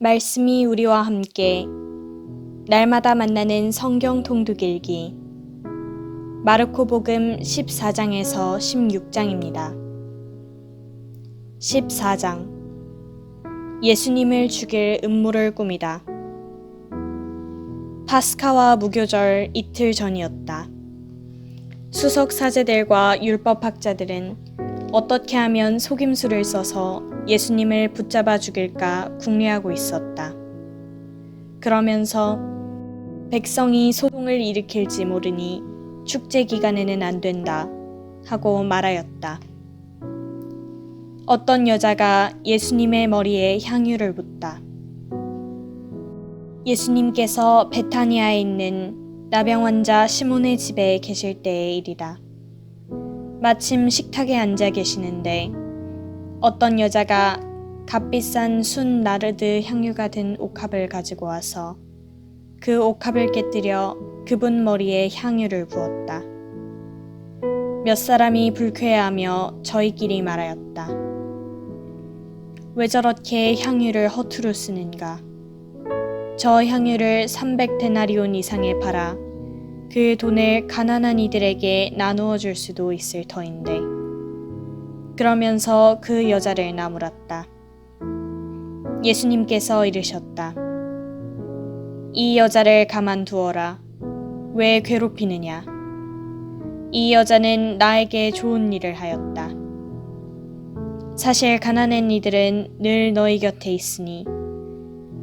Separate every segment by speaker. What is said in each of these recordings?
Speaker 1: 말씀이 우리와 함께 날마다 만나는 성경 통독 읽기 마르코복음 14장에서 16장입니다. 14장 예수님을 죽일 음모를 꾸미다. 파스카와 무교절 이틀 전이었다. 수석 사제들과 율법학자들은 어떻게 하면 속임수를 써서 예수님을 붙잡아 죽일까 궁리하고 있었다. 그러면서 백성이 소동을 일으킬지 모르니 축제 기간에는 안 된다 하고 말하였다. 어떤 여자가 예수님의 머리에 향유를 붓다. 예수님께서 베타니아에 있는 나병 환자 시몬의 집에 계실 때의 일이다. 마침 식탁에 앉아 계시는데 어떤 여자가 값비싼 순 나르드 향유가 든 옥합을 가지고 와서 그 옥합을 깨뜨려 그분 머리에 향유를 부었다. 몇 사람이 불쾌해하며 저희끼리 말하였다. 왜 저렇게 향유를 허투루 쓰는가? 저 향유를 300데나리온 이상에 팔아 그 돈을 가난한 이들에게 나누어 줄 수도 있을 터인데. 그러면서 그 여자를 나무랐다. 예수님께서 이르셨다. 이 여자를 가만두어라. 왜 괴롭히느냐? 이 여자는 나에게 좋은 일을 하였다. 사실 가난한 이들은 늘 너희 곁에 있으니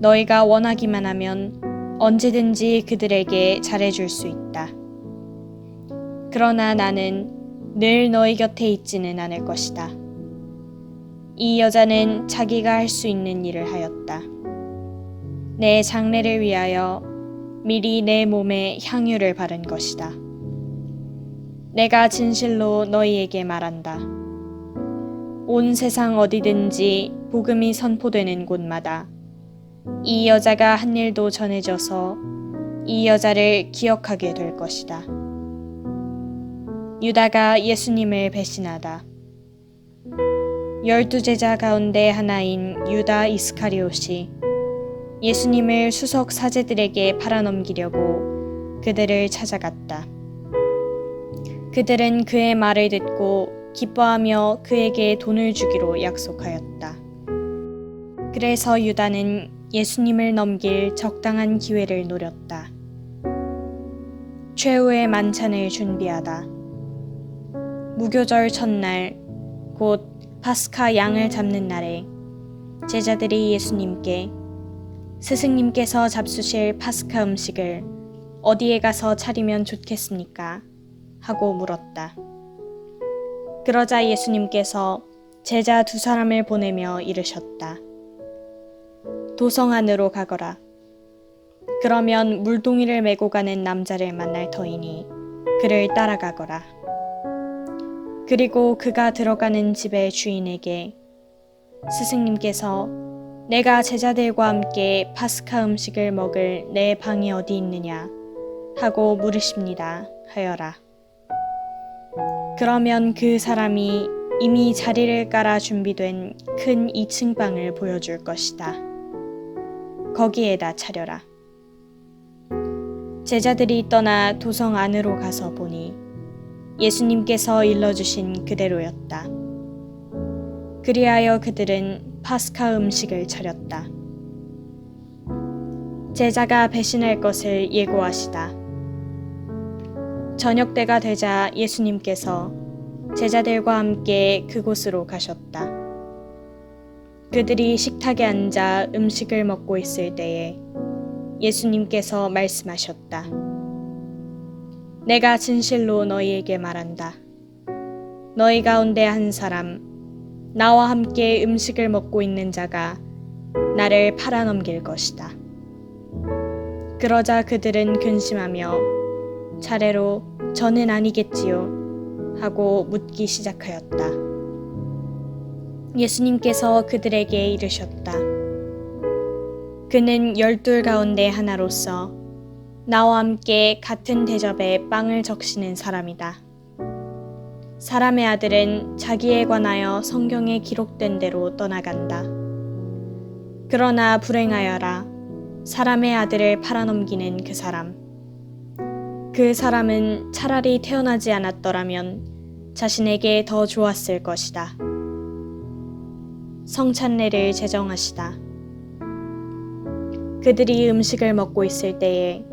Speaker 1: 너희가 원하기만 하면 언제든지 그들에게 잘해줄 수 있다. 그러나 나는 늘 너희 곁에 있지는 않을 것이다. 이 여자는 자기가 할 수 있는 일을 하였다. 내 장례를 위하여 미리 내 몸에 향유를 바른 것이다. 내가 진실로 너희에게 말한다. 온 세상 어디든지 복음이 선포되는 곳마다 이 여자가 한 일도 전해져서 이 여자를 기억하게 될 것이다. 유다가 예수님을 배신하다. 12제자 가운데 하나인 유다 이스카리옷이 예수님을 수석 사제들에게 팔아넘기려고 그들을 찾아갔다. 그들은 그의 말을 듣고 기뻐하며 그에게 돈을 주기로 약속하였다. 그래서 유다는 예수님을 넘길 적당한 기회를 노렸다. 최후의 만찬을 준비하다. 무교절 첫날, 곧 파스카 양을 잡는 날에 제자들이 예수님께 스승님께서 잡수실 파스카 음식을 어디에 가서 차리면 좋겠습니까? 하고 물었다. 그러자 예수님께서 제자 2사람을 보내며 이르셨다. 도성 안으로 가거라. 그러면 물동이를 메고 가는 남자를 만날 터이니 그를 따라가거라. 그리고 그가 들어가는 집의 주인에게 스승님께서 내가 제자들과 함께 파스카 음식을 먹을 내 방이 어디 있느냐 하고 물으십니다 하여라. 그러면 그 사람이 이미 자리를 깔아 준비된 큰 2층 방을 보여줄 것이다. 거기에다 차려라. 제자들이 떠나 도성 안으로 가서 보니 예수님께서 일러주신 그대로였다. 그리하여 그들은 파스카 음식을 차렸다. 제자가 배신할 것을 예고하시다. 저녁 때가 되자 예수님께서 제자들과 함께 그곳으로 가셨다. 그들이 식탁에 앉아 음식을 먹고 있을 때에 예수님께서 말씀하셨다. 내가 진실로 너희에게 말한다. 너희 가운데 한 사람, 나와 함께 음식을 먹고 있는 자가 나를 팔아넘길 것이다. 그러자 그들은 근심하며 차례로 저는 아니겠지요 하고 묻기 시작하였다. 예수님께서 그들에게 이르셨다. 그는 12 가운데 하나로서 나와 함께 같은 대접에 빵을 적시는 사람이다. 사람의 아들은 자기에 관하여 성경에 기록된 대로 떠나간다. 그러나 불행하여라. 사람의 아들을 팔아넘기는 그 사람. 그 사람은 차라리 태어나지 않았더라면 자신에게 더 좋았을 것이다. 성찬례를 제정하시다. 그들이 음식을 먹고 있을 때에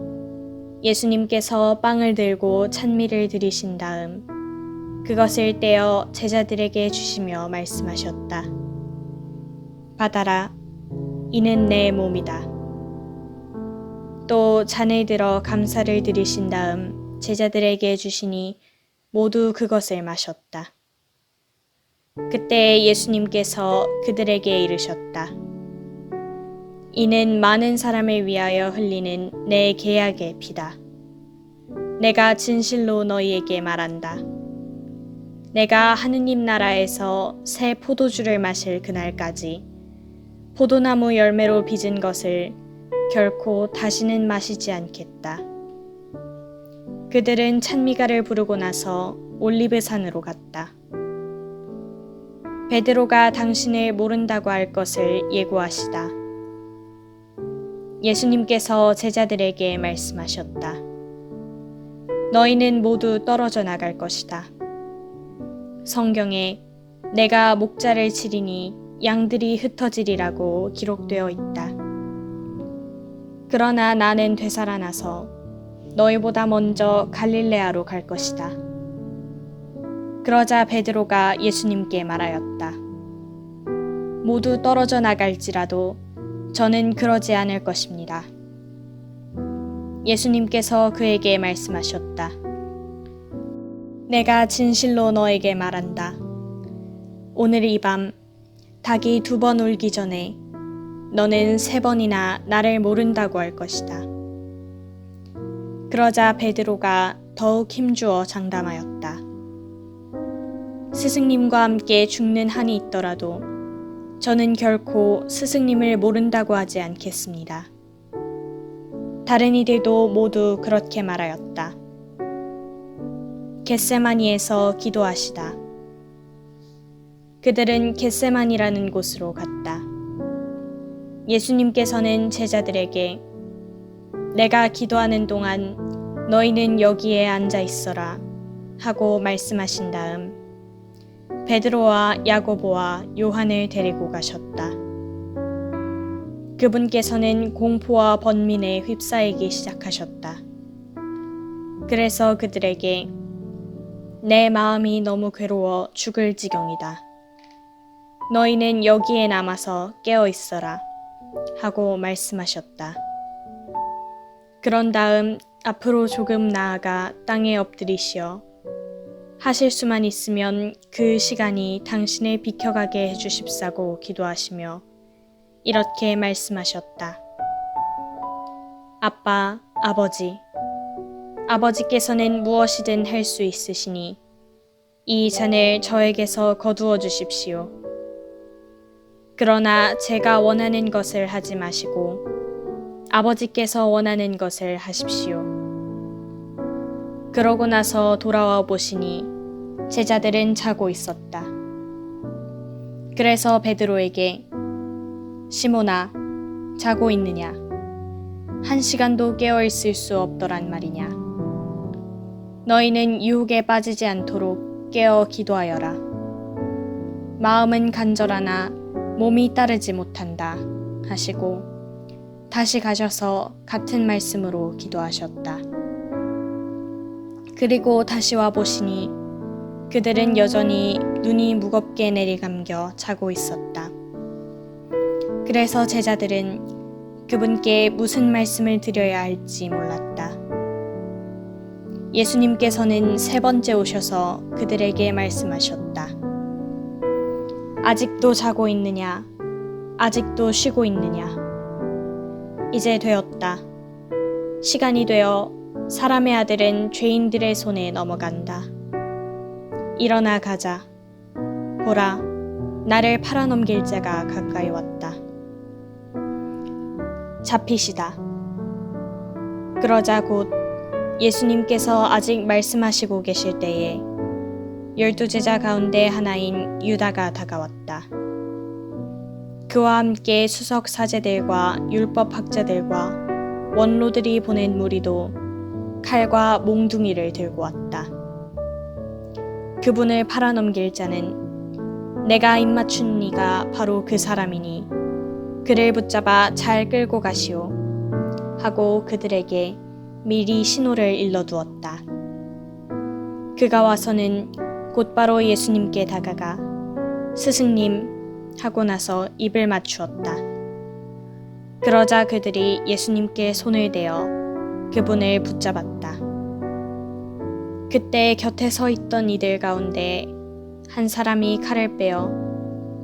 Speaker 1: 예수님께서 빵을 들고 찬미를 드리신 다음 그것을 떼어 제자들에게 주시며 말씀하셨다. 받아라. 이는 내 몸이다. 또 잔을 들어 감사를 드리신 다음 제자들에게 주시니 모두 그것을 마셨다. 그때 예수님께서 그들에게 이르셨다. 이는 많은 사람을 위하여 흘리는 내 계약의 피다. 내가 진실로 너희에게 말한다. 내가 하느님 나라에서 새 포도주를 마실 그날까지 포도나무 열매로 빚은 것을 결코 다시는 마시지 않겠다. 그들은 찬미가를 부르고 나서 올리브산으로 갔다. 베드로가 당신을 모른다고 할 것을 예고하시다. 예수님께서 제자들에게 말씀하셨다. 너희는 모두 떨어져 나갈 것이다. 성경에 내가 목자를 치리니 양들이 흩어지리라고 기록되어 있다. 그러나 나는 되살아나서 너희보다 먼저 갈릴레아로 갈 것이다. 그러자 베드로가 예수님께 말하였다. 모두 떨어져 나갈지라도 저는 그러지 않을 것입니다. 예수님께서 그에게 말씀하셨다. 내가 진실로 너에게 말한다. 오늘 이 밤 닭이 2번 울기 전에 너는 3번이나 나를 모른다고 할 것이다. 그러자 베드로가 더욱 힘주어 장담하였다. 스승님과 함께 죽는 한이 있더라도 저는 결코 스승님을 모른다고 하지 않겠습니다. 다른 이들도 모두 그렇게 말하였다. 겟세마니에서 기도하시다. 그들은 겟세마니라는 곳으로 갔다. 예수님께서는 제자들에게 내가 기도하는 동안 너희는 여기에 앉아 있어라 하고 말씀하신 다음 베드로와 야고보와 요한을 데리고 가셨다. 그분께서는 공포와 번민에 휩싸이기 시작하셨다. 그래서 그들에게 내 마음이 너무 괴로워 죽을 지경이다. 너희는 여기에 남아서 깨어 있어라 하고 말씀하셨다. 그런 다음 앞으로 조금 나아가 땅에 엎드리시어 하실 수만 있으면 그 시간이 당신을 비켜가게 해주십사고 기도하시며 이렇게 말씀하셨다. 아빠, 아버지, 아버지께서는 무엇이든 할 수 있으시니 이 잔을 저에게서 거두어 주십시오. 그러나 제가 원하는 것을 하지 마시고 아버지께서 원하는 것을 하십시오. 그러고 나서 돌아와 보시니 제자들은 자고 있었다. 그래서 베드로에게 시몬아, 자고 있느냐? 1시간도 깨어 있을 수 없더란 말이냐? 너희는 유혹에 빠지지 않도록 깨어 기도하여라. 마음은 간절하나 몸이 따르지 못한다 하시고 다시 가셔서 같은 말씀으로 기도하셨다. 그리고 다시 와 보시니 그들은 여전히 눈이 무겁게 내리감겨 자고 있었다. 그래서 제자들은 그분께 무슨 말씀을 드려야 할지 몰랐다. 예수님께서는 3번째 오셔서 그들에게 말씀하셨다. 아직도 자고 있느냐? 아직도 쉬고 있느냐? 이제 되었다. 시간이 되어 사람의 아들은 죄인들의 손에 넘어간다. 일어나 가자. 보라, 나를 팔아넘길 자가 가까이 왔다. 잡히시다. 그러자 곧 예수님께서 아직 말씀하시고 계실 때에 12제자 가운데 하나인 유다가 다가왔다. 그와 함께 수석 사제들과 율법 학자들과 원로들이 보낸 무리도 칼과 몽둥이를 들고 왔다. 그분을 팔아넘길 자는 내가 입맞춘 이가 바로 그 사람이니 그를 붙잡아 잘 끌고 가시오 하고 그들에게 미리 신호를 일러두었다. 그가 와서는 곧바로 예수님께 다가가 스승님 하고 나서 입을 맞추었다. 그러자 그들이 예수님께 손을 대어 그분을 붙잡았다. 그때 곁에 서 있던 이들 가운데 한 사람이 칼을 빼어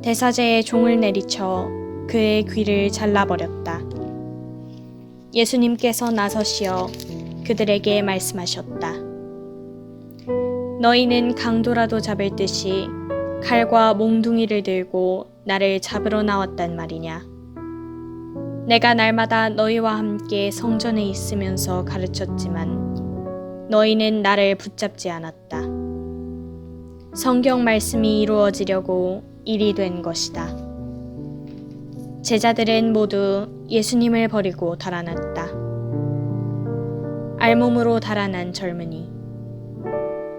Speaker 1: 대사제의 종을 내리쳐 그의 귀를 잘라버렸다. 예수님께서 나서시어 그들에게 말씀하셨다. 너희는 강도라도 잡을 듯이 칼과 몽둥이를 들고 나를 잡으러 나왔단 말이냐. 내가 날마다 너희와 함께 성전에 있으면서 가르쳤지만 너희는 나를 붙잡지 않았다. 성경 말씀이 이루어지려고 일이 된 것이다. 제자들은 모두 예수님을 버리고 달아났다. 알몸으로 달아난 젊은이.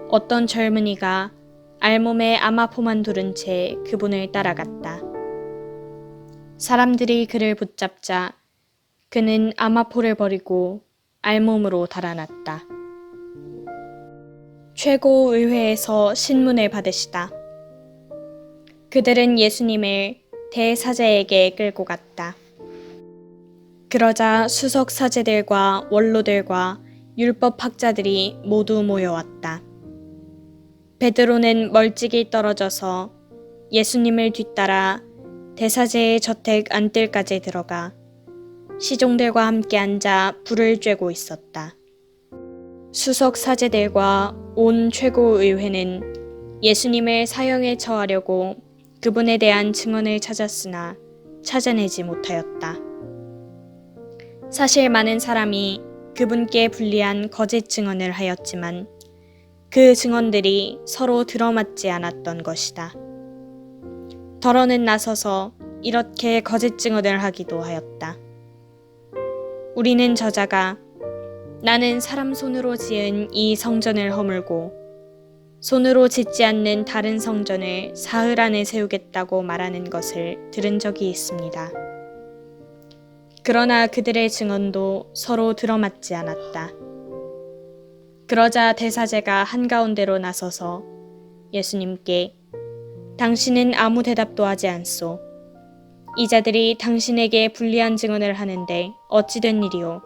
Speaker 1: 어떤 젊은이가 알몸에 아마포만 두른 채 그분을 따라갔다. 사람들이 그를 붙잡자 그는 아마포를 버리고 알몸으로 달아났다. 최고의회에서 신문을 받으시다. 그들은 예수님을 대사제에게 끌고 갔다. 그러자 수석 사제들과 원로들과 율법 학자들이 모두 모여왔다. 베드로는 멀찍이 떨어져서 예수님을 뒤따라 대사제의 저택 안뜰까지 들어가 시종들과 함께 앉아 불을 쬐고 있었다. 수석 사제들과 온 최고의회는 예수님을 사형에 처하려고 그분에 대한 증언을 찾았으나 찾아내지 못하였다. 사실 많은 사람이 그분께 불리한 거짓 증언을 하였지만 그 증언들이 서로 들어맞지 않았던 것이다. 더러는 나서서 이렇게 거짓 증언을 하기도 하였다. 우리는 저자가 나는 사람 손으로 지은 이 성전을 허물고 손으로 짓지 않는 다른 성전을 사흘 안에 세우겠다고 말하는 것을 들은 적이 있습니다. 그러나 그들의 증언도 서로 들어맞지 않았다. 그러자 대사제가 한가운데로 나서서 예수님께 당신은 아무 대답도 하지 않소. 이 자들이 당신에게 불리한 증언을 하는데 어찌 된 일이오?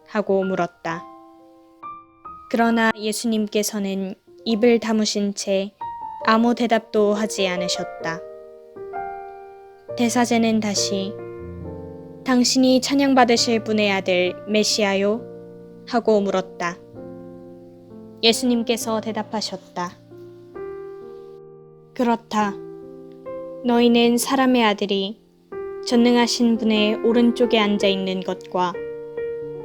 Speaker 1: 하고 물었다. 그러나 예수님께서는 입을 다무신 채 아무 대답도 하지 않으셨다. 대사제는 다시 당신이 찬양받으실 분의 아들 메시아요? 하고 물었다. 예수님께서 대답하셨다. 그렇다. 너희는 사람의 아들이 전능하신 분의 오른쪽에 앉아 있는 것과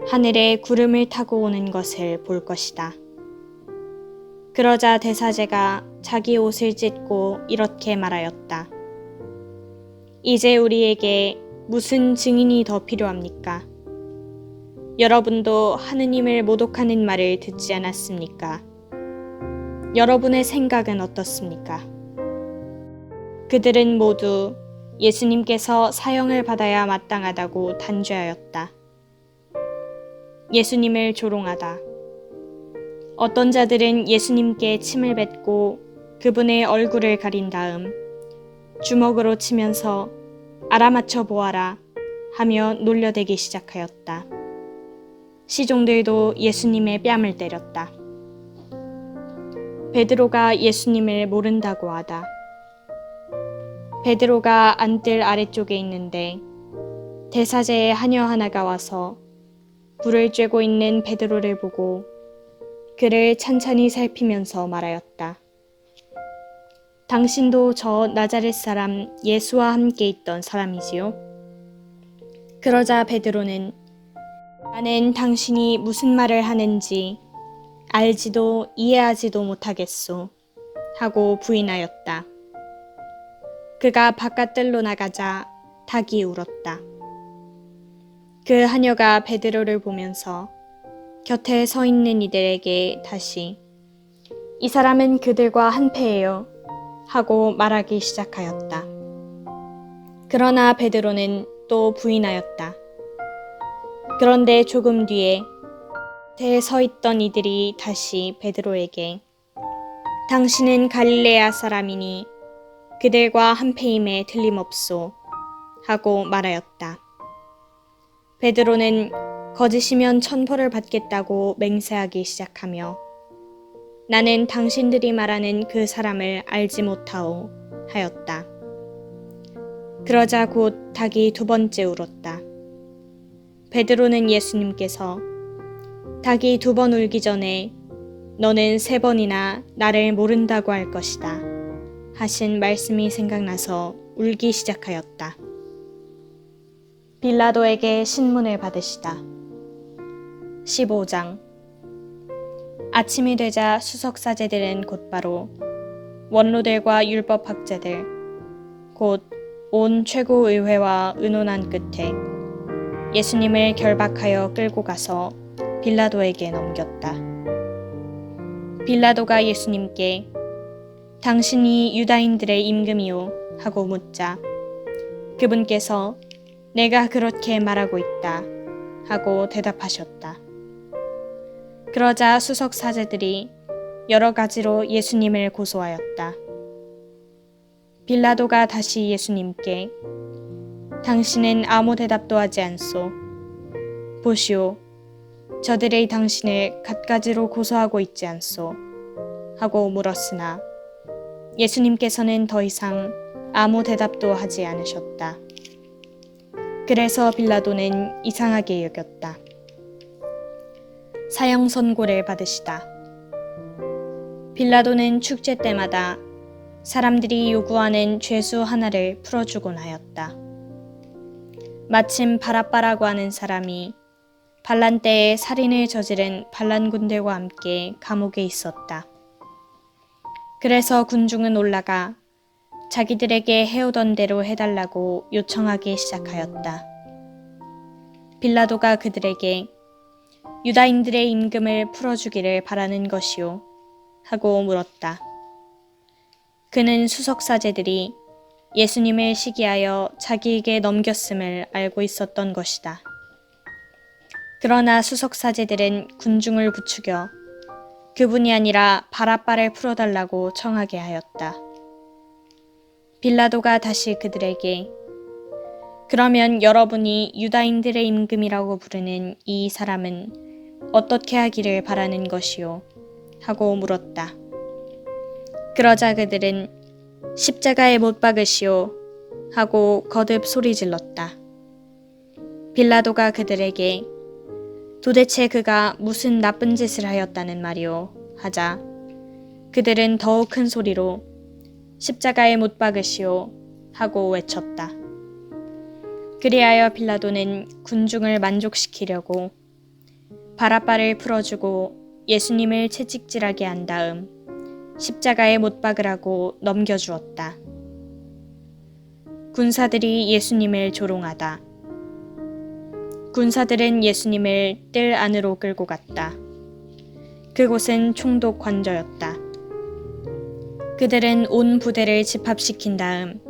Speaker 1: 하늘에 구름을 타고 오는 것을 볼 것이다. 그러자 대사제가 자기 옷을 찢고 이렇게 말하였다. 이제 우리에게 무슨 증인이 더 필요합니까? 여러분도 하느님을 모독하는 말을 듣지 않았습니까? 여러분의 생각은 어떻습니까? 그들은 모두 예수님께서 사형을 받아야 마땅하다고 단죄하였다. 예수님을 조롱하다. 어떤 자들은 예수님께 침을 뱉고 그분의 얼굴을 가린 다음 주먹으로 치면서 알아맞혀 보아라 하며 놀려대기 시작하였다. 시종들도 예수님의 뺨을 때렸다. 베드로가 예수님을 모른다고 하다. 베드로가 안뜰 아래쪽에 있는데 대사제의 하녀 하나가 와서 불을 쬐고 있는 베드로를 보고 그를 찬찬히 살피면서 말하였다. 당신도 저 나자렛 사람 예수와 함께 있던 사람이지요? 그러자 베드로는 나는 당신이 무슨 말을 하는지 알지도 이해하지도 못하겠소 하고 부인하였다. 그가 바깥들로 나가자 닭이 울었다. 그 하녀가 베드로를 보면서 곁에 서 있는 이들에게 다시 이 사람은 그들과 한패예요 하고 말하기 시작하였다. 그러나 베드로는 또 부인하였다. 그런데 조금 뒤에 곁에 서 있던 이들이 다시 베드로에게 당신은 갈릴레아 사람이니 그들과 한패임에 틀림없소 하고 말하였다. 베드로는 거짓이면 천벌을 받겠다고 맹세하기 시작하며 나는 당신들이 말하는 그 사람을 알지 못하오 하였다. 그러자 곧 닭이 두 번째 울었다. 베드로는 예수님께서 닭이 두 번 울기 전에 너는 세 번이나 나를 모른다고 할 것이다 하신 말씀이 생각나서 울기 시작하였다. 빌라도에게 신문을 받으시다. 15장. 아침이 되자 수석사제들은 곧바로 원로들과 율법학자들 곧 온 최고의회와 의논한 끝에 예수님을 결박하여 끌고 가서 빌라도에게 넘겼다. 빌라도가 예수님께 당신이 유다인들의 임금이요 하고 묻자 그분께서 내가 그렇게 말하고 있다 하고 대답하셨다. 그러자 수석 사제들이 여러 가지로 예수님을 고소하였다. 빌라도가 다시 예수님께 당신은 아무 대답도 하지 않소. 보시오, 저들이 당신을 갖가지로 고소하고 있지 않소 하고 물었으나 예수님께서는 더 이상 아무 대답도 하지 않으셨다. 그래서 빌라도는 이상하게 여겼다. 사형 선고를 받으시다. 빌라도는 축제 때마다 사람들이 요구하는 죄수 하나를 풀어주곤 하였다. 마침 바라빠라고 하는 사람이 반란 때에 살인을 저지른 반란군들과 함께 감옥에 있었다. 그래서 군중은 올라가 자기들에게 해오던 대로 해달라고 요청하기 시작하였다. 빌라도가 그들에게 유다인들의 임금을 풀어주기를 바라는 것이요 하고 물었다. 그는 수석사제들이 예수님을 시기하여 자기에게 넘겼음을 알고 있었던 것이다. 그러나 수석사제들은 군중을 부추겨 그분이 아니라 바라빠를 풀어달라고 청하게 하였다. 빌라도가 다시 그들에게 그러면 여러분이 유다인들의 임금이라고 부르는 이 사람은 어떻게 하기를 바라는 것이요? 하고 물었다. 그러자 그들은 십자가에 못 박으시오 하고 거듭 소리질렀다. 빌라도가 그들에게 도대체 그가 무슨 나쁜 짓을 하였다는 말이오 하자 그들은 더욱 큰 소리로 십자가에 못 박으시오 하고 외쳤다. 그리하여 빌라도는 군중을 만족시키려고 바라빠를 풀어주고 예수님을 채찍질하게 한 다음 십자가에 못 박으라고 넘겨주었다. 군사들이 예수님을 조롱하다. 군사들은 예수님을 뜰 안으로 끌고 갔다. 그곳은 총독 관저였다. 그들은 온 부대를 집합시킨 다음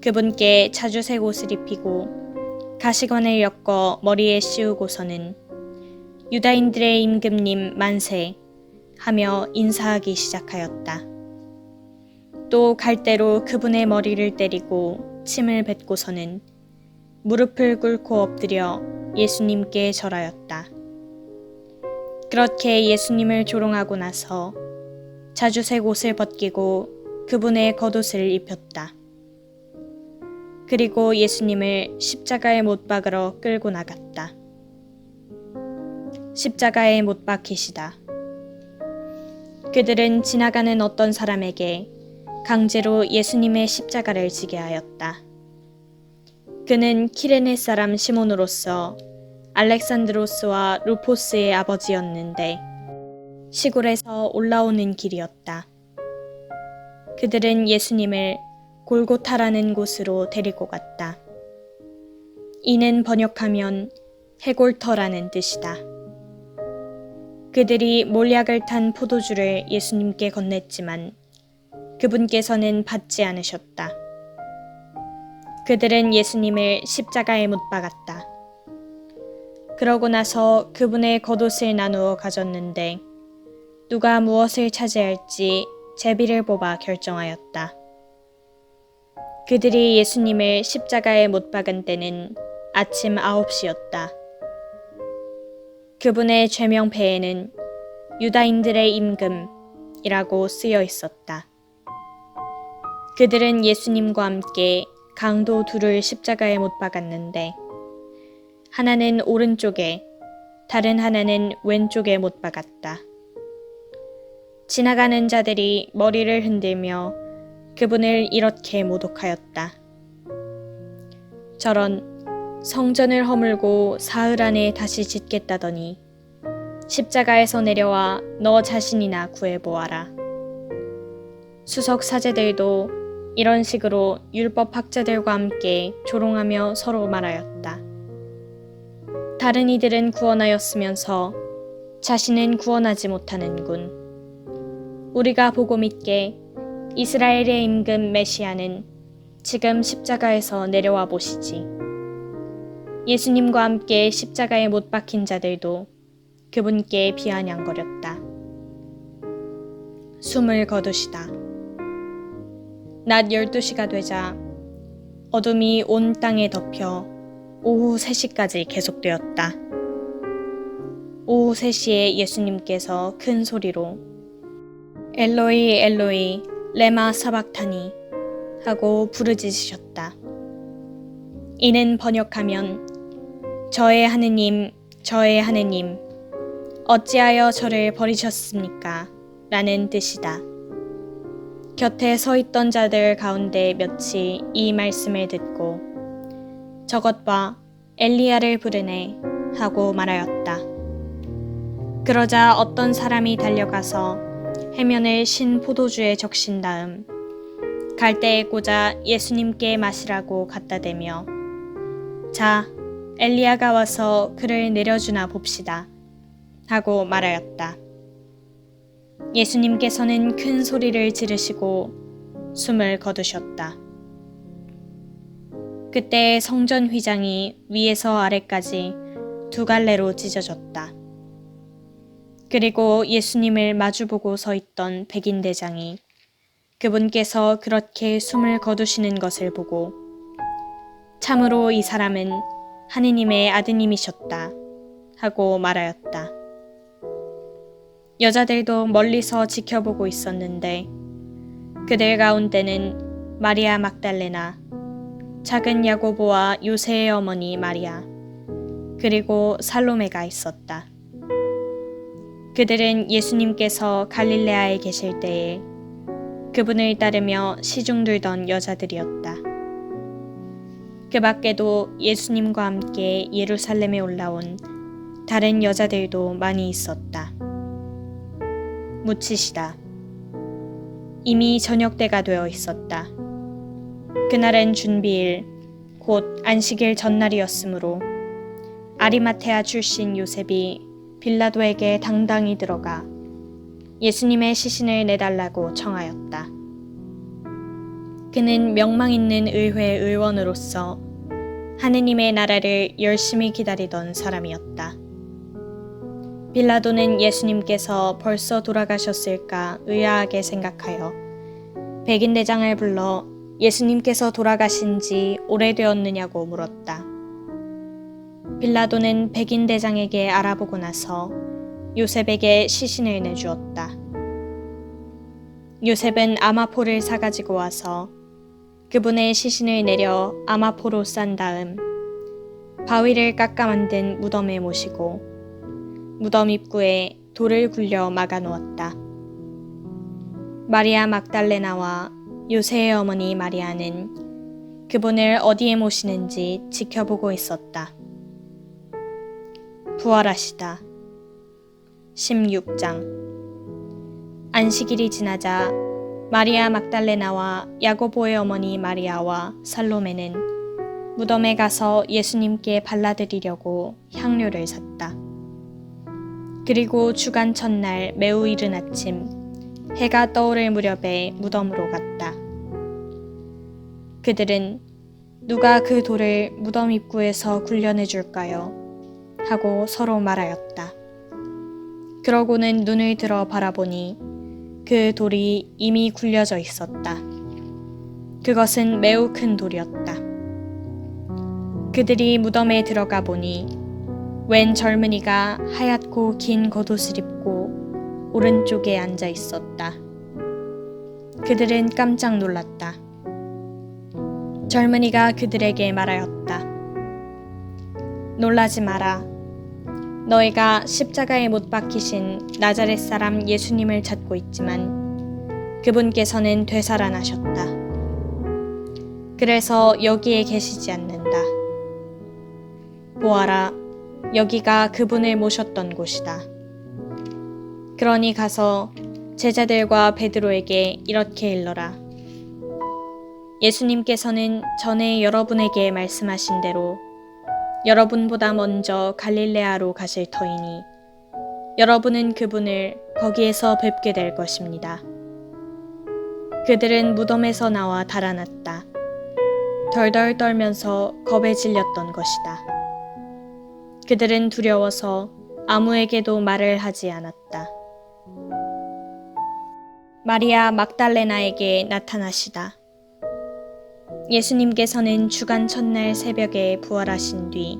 Speaker 1: 그분께 자주색 옷을 입히고 가시관을 엮어 머리에 씌우고서는 유다인들의 임금님 만세 하며 인사하기 시작하였다. 또 갈대로 그분의 머리를 때리고 침을 뱉고서는 무릎을 꿇고 엎드려 예수님께 절하였다. 그렇게 예수님을 조롱하고 나서 자주색 옷을 벗기고 그분의 겉옷을 입혔다. 그리고 예수님을 십자가에 못 박으러 끌고 나갔다. 십자가에 못 박히시다. 그들은 지나가는 어떤 사람에게 강제로 예수님의 십자가를 지게 하였다. 그는 키레네 사람 시몬으로서 알렉산드로스와 루포스의 아버지였는데 시골에서 올라오는 길이었다. 그들은 예수님을 골고타라는 곳으로 데리고 갔다. 이는 번역하면 해골터라는 뜻이다. 그들이 몰약을 탄 포도주를 예수님께 건넸지만 그분께서는 받지 않으셨다. 그들은 예수님을 십자가에 못 박았다. 그러고 나서 그분의 겉옷을 나누어 가졌는데 누가 무엇을 차지할지 제비를 뽑아 결정하였다. 그들이 예수님을 십자가에 못 박은 때는 아침 9시였다. 그분의 죄명패에는 유다인들의 임금이라고 쓰여 있었다. 그들은 예수님과 함께 강도 둘을 십자가에 못 박았는데 하나는 오른쪽에 다른 하나는 왼쪽에 못 박았다. 지나가는 자들이 머리를 흔들며 그분을 이렇게 모독하였다. 저런 성전을 허물고 사흘 안에 다시 짓겠다더니 십자가에서 내려와 너 자신이나 구해보아라. 수석 사제들도 이런 식으로 율법 학자들과 함께 조롱하며 서로 말하였다. 다른 이들은 구원하였으면서 자신은 구원하지 못하는군. 우리가 보고 믿게 이스라엘의 임금 메시아는 지금 십자가에서 내려와 보시지. 예수님과 함께 십자가에 못 박힌 자들도 그분께 비아냥거렸다. 숨을 거두시다. 낮 12시가 되자 어둠이 온 땅에 덮여 오후 3시까지 계속되었다. 오후 3시에 예수님께서 큰 소리로 엘로이 엘로이 레마 사박타니 하고 부르짖으셨다. 이는 번역하면 저의 하느님, 저의 하느님, 어찌하여 저를 버리셨습니까? 라는 뜻이다. 곁에 서 있던 자들 가운데 몇이 이 말씀을 듣고 저것 봐, 엘리야를 부르네 하고 말하였다. 그러자 어떤 사람이 달려가서 해면을 신 포도주에 적신 다음 갈대에 꽂아 예수님께 마시라고 갖다 대며 자, 엘리야가 와서 그를 내려주나 봅시다 하고 말하였다. 예수님께서는 큰 소리를 지르시고 숨을 거두셨다. 그때 성전 휘장이 위에서 아래까지 2갈래로 찢어졌다. 그리고 예수님을 마주보고 서 있던 백인 대장이 그분께서 그렇게 숨을 거두시는 것을 보고 참으로 이 사람은 하느님의 아드님이셨다 하고 말하였다. 여자들도 멀리서 지켜보고 있었는데 그들 가운데는 마리아 막달레나, 작은 야고보와 요새의 어머니 마리아, 그리고 살로메가 있었다. 그들은 예수님께서 갈릴레아에 계실 때에 그분을 따르며 시중들던 여자들이었다. 그 밖에도 예수님과 함께 예루살렘에 올라온 다른 여자들도 많이 있었다. 묻히시다. 이미 저녁 때가 되어 있었다. 그날은 준비일, 곧 안식일 전날이었으므로 아리마테아 출신 요셉이 빌라도에게 당당히 들어가 예수님의 시신을 내달라고 청하였다. 그는 명망 있는 의회 의원으로서 하느님의 나라를 열심히 기다리던 사람이었다. 빌라도는 예수님께서 벌써 돌아가셨을까 의아하게 생각하여 백인대장을 불러 예수님께서 돌아가신 지 오래되었느냐고 물었다. 빌라도는 백인대장에게 알아보고 나서 요셉에게 시신을 내주었다. 요셉은 아마포를 사가지고 와서 그분의 시신을 내려 아마포로 싼 다음 바위를 깎아 만든 무덤에 모시고 무덤 입구에 돌을 굴려 막아 놓았다. 마리아 막달레나와 요새의 어머니 마리아는 그분을 어디에 모시는지 지켜보고 있었다. 부활하시다. 16장. 안식일이 지나자 마리아 막달레나와 야고보의 어머니 마리아와 살로메는 무덤에 가서 예수님께 발라드리려고 향료를 샀다. 그리고 주간 첫날 매우 이른 아침 해가 떠오를 무렵에 무덤으로 갔다. 그들은 누가 그 돌을 무덤 입구에서 굴려내 줄까요? 하고 서로 말하였다. 그러고는 눈을 들어 바라보니 그 돌이 이미 굴려져 있었다. 그것은 매우 큰 돌이었다. 그들이 무덤에 들어가 보니 웬 젊은이가 하얗고 긴 겉옷을 입고 오른쪽에 앉아 있었다. 그들은 깜짝 놀랐다. 젊은이가 그들에게 말하였다. 놀라지 마라. 너희가 십자가에 못 박히신 나자렛 사람 예수님을 찾고 있지만 그분께서는 되살아나셨다. 그래서 여기에 계시지 않는다. 보아라, 여기가 그분을 모셨던 곳이다. 그러니 가서 제자들과 베드로에게 이렇게 일러라. 예수님께서는 전에 여러분에게 말씀하신 대로 여러분보다 먼저 갈릴레아로 가실 터이니 여러분은 그분을 거기에서 뵙게 될 것입니다. 그들은 무덤에서 나와 달아났다. 덜덜 떨면서 겁에 질렸던 것이다. 그들은 두려워서 아무에게도 말을 하지 않았다. 마리아 막달레나에게 나타나시다. 예수님께서는 주간 첫날 새벽에 부활하신 뒤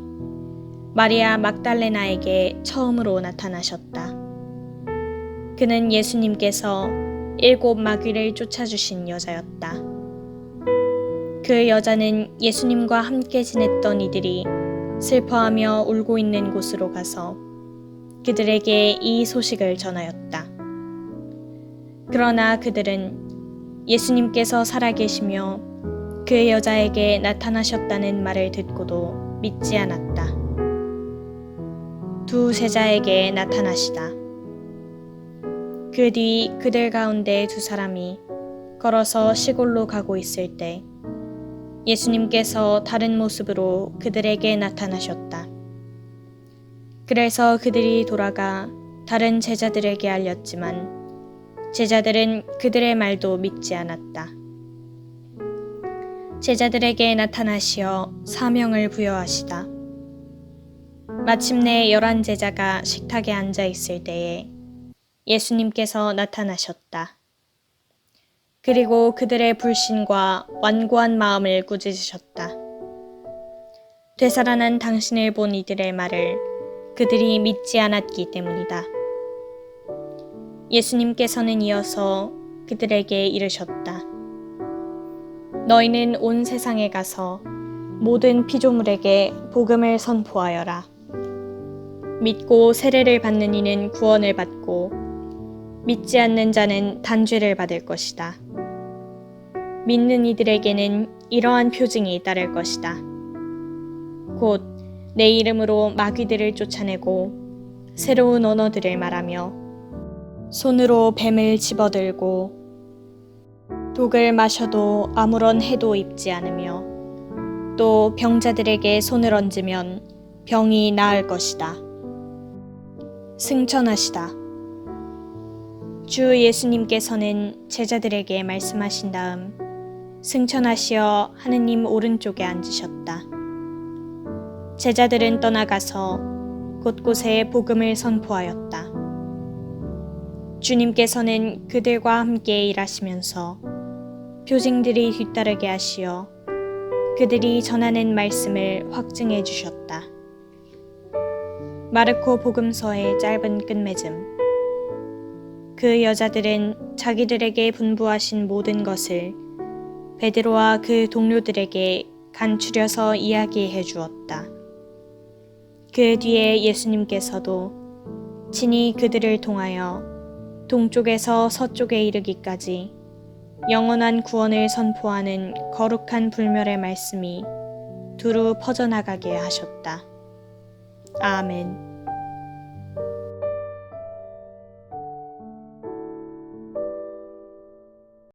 Speaker 1: 마리아 막달레나에게 처음으로 나타나셨다. 그는 예수님께서 7 마귀를 쫓아주신 여자였다. 그 여자는 예수님과 함께 지냈던 이들이 슬퍼하며 울고 있는 곳으로 가서 그들에게 이 소식을 전하였다. 그러나 그들은 예수님께서 살아계시며 그 여자에게 나타나셨다는 말을 듣고도 믿지 않았다. 두 제자에게 나타나시다. 그 뒤 그들 가운데 2사람이 걸어서 시골로 가고 있을 때 예수님께서 다른 모습으로 그들에게 나타나셨다. 그래서 그들이 돌아가 다른 제자들에게 알렸지만 제자들은 그들의 말도 믿지 않았다. 제자들에게 나타나시어 사명을 부여하시다. 마침내 11제자가 식탁에 앉아 있을 때에 예수님께서 나타나셨다. 그리고 그들의 불신과 완고한 마음을 꾸짖으셨다. 되살아난 당신을 본 이들의 말을 그들이 믿지 않았기 때문이다. 예수님께서는 이어서 그들에게 이르셨다. 너희는 온 세상에 가서 모든 피조물에게 복음을 선포하여라. 믿고 세례를 받는 이는 구원을 받고 믿지 않는 자는 단죄를 받을 것이다. 믿는 이들에게는 이러한 표징이 따를 것이다. 곧 내 이름으로 마귀들을 쫓아내고 새로운 언어들을 말하며 손으로 뱀을 집어들고 독을 마셔도 아무런 해도 입지 않으며 또 병자들에게 손을 얹으면 병이 나을 것이다. 승천하시다. 주 예수님께서는 제자들에게 말씀하신 다음 승천하시어 하느님 오른쪽에 앉으셨다. 제자들은 떠나가서 곳곳에 복음을 선포하였다. 주님께서는 그들과 함께 일하시면서 표징들이 뒤따르게 하시어 그들이 전하는 말씀을 확증해 주셨다. 마르코 복음서의 짧은 끝맺음. 그 여자들은 자기들에게 분부하신 모든 것을 베드로와 그 동료들에게 간추려서 이야기해 주었다. 그 뒤에 예수님께서도 친히 그들을 통하여 동쪽에서 서쪽에 이르기까지 영원한 구원을 선포하는 거룩한 불멸의 말씀이 두루 퍼져나가게 하셨다. 아멘.